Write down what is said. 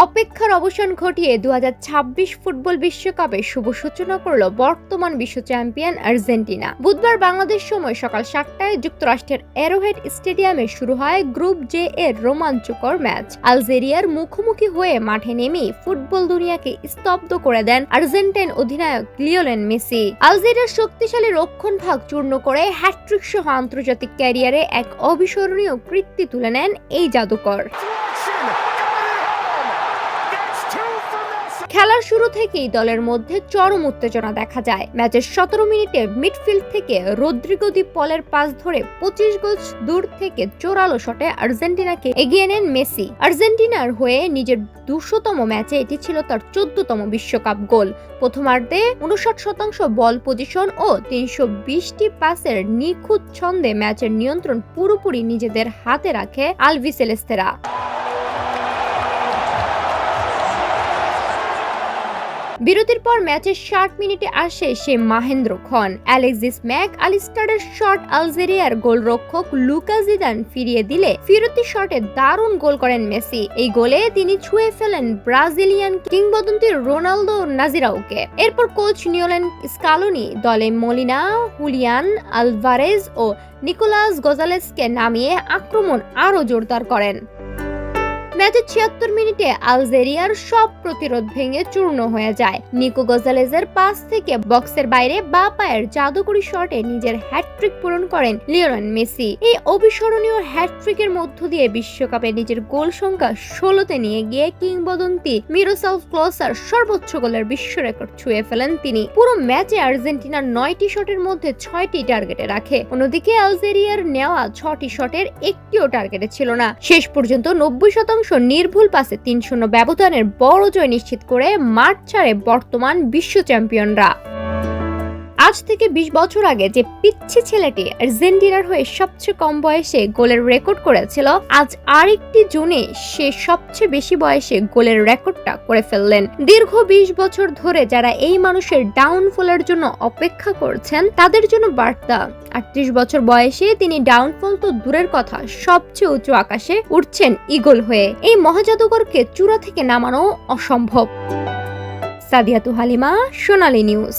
অপেক্ষার অবসান ঘটিয়ে 2026 ফুটবল বিশ্বকাপের শুভ সূচনা করল বর্তমান বিশ্ব চ্যাম্পিয়ন আর্জেন্টিনা। বুধবার বাংলাদেশ সময় সকাল 7টায় যুক্তরাষ্ট্রের অ্যারোহেড স্টেডিয়ামে শুরু হয় গ্রুপ জে এর রোমাঞ্চকর ম্যাচ। আলজেরিয়ার মুখোমুখি হয়ে মাঠে নেমেই ফুটবল দুনিয়াকে স্তব্ধ করে দেন আর্জেন্টাইন অধিনায়ক লিওনেল মেসি। আলজেরিয়ার শক্তিশালী রক্ষণভাগ চূর্ণ করে হ্যাটট্রিক সহ আন্তর্জাতিক ক্যারিয়ারে এক অবিস্মরণীয় কীর্তি তুলে নেন এই জাদুকর। খেলার শুরু থেকেই দলের মধ্যে চরম উত্তেজনা দেখা যায়। ম্যাচের 17 মিনিটে মিডফিল্ড থেকে রদ্রিগো দি পলের পাস ধরে 25 গজ দূর থেকে জোরালো শটে আর্জেন্টিনাকে এগিয়ে নেন মেসি। আর্জেন্টিনার হয়ে নিজের 200তম ম্যাচে এটি ছিল তার 14তম বিশ্বকাপ গোল। প্রথমার্ধে 59% বল পজিশন ও 320টি পাসের নিখুঁত ছন্দে ম্যাচের নিয়ন্ত্রণ পুরোপুরি নিজেদের হাতে রাখে আলবিসেলেস্তেরা। বিরতির পর ম্যাচের 60 মিনিটে আসে সে মাহেন্দ্র খন। অ্যালেক্সিস ম্যাক আলিস্টারের শট আলজেরিয়ার গোলরক্ষক লুকা জিদান ফিরিয়ে দিলে ফিরতি শটে দারুণ গোল করেন মেসি। এই গোলে তিনি ছুঁয়ে ফেলেন ব্রাজিলিয়ান কিংবদন্তি রোনালদো নাজিরাউকে। এরপর কোচ লিওনেল স্কালোনি দলে মলিনা, হুলিয়ান আলভারেজ ও নিকোলাস গজালেসকে নামিয়ে আক্রমণ আরো জোরদার করেন। ম্যাচের 76 মিনিটে আলজেরিয়ার সব প্রতিরোধ ভেঙে চূর্ণ হয়ে যায়। নিকো গজালেজের পাস থেকে বক্সের বাইরে বাঁ পায়ের জাদুকরি শটে নিজের হ্যাটট্রিক পূরণ করেন লিওনেল মেসি। এই অবিস্মরণীয় হ্যাটট্রিকের মধ্য দিয়ে বিশ্বকাপে নিজের গোল সংখ্যা 16তে নিয়ে গিয়ে কিংবদন্তি মিরোস্লাভ ক্লোসার সর্বোচ্চ গোলের বিশ্ব রেকর্ড ছুঁয়ে ফেলেন তিনি। পুরো ম্যাচে আর্জেন্টিনার 9টি শটের মধ্যে 6টি টার্গেটে রাখে। অন্যদিকে আলজেরিয়ার নেওয়া 6টি শটের একটিও টার্গেটে ছিল না। শেষ পর্যন্ত 90% নির্ভুল পাসে 3-0 ব্যবধানের বড় জয় নিশ্চিত করে মাঠ ছাড়ে বর্তমান বিশ্ব চ্যাম্পিয়নরা। আজ থেকে 20 বছর আগে যে পিচ্ছি ছেলেটি আর্জেন্টিনার হয়ে সবচেয়ে কম বয়সে গোলের রেকর্ড করেছিল, আজ আরেকটি জুনে সে সবচেয়ে বেশি বয়সে গোলের রেকর্ডটা করে ফেললেন। দীর্ঘ 20 বছর ধরে যারা এই মানুষের ডাউনফলের জন্য অপেক্ষা করছেন তাদের জন্য বার্তা, 38 বছর বয়সে তিনি ডাউনফল তো দূরের কথা, সবচেয়ে উঁচু আকাশে উঠছেন ঈগল হয়ে। এই মহাজাদুকরকে চূড়া থেকে নামানো অসম্ভব। সাদিয়াতু হালিমা, সোনালী নিউজ।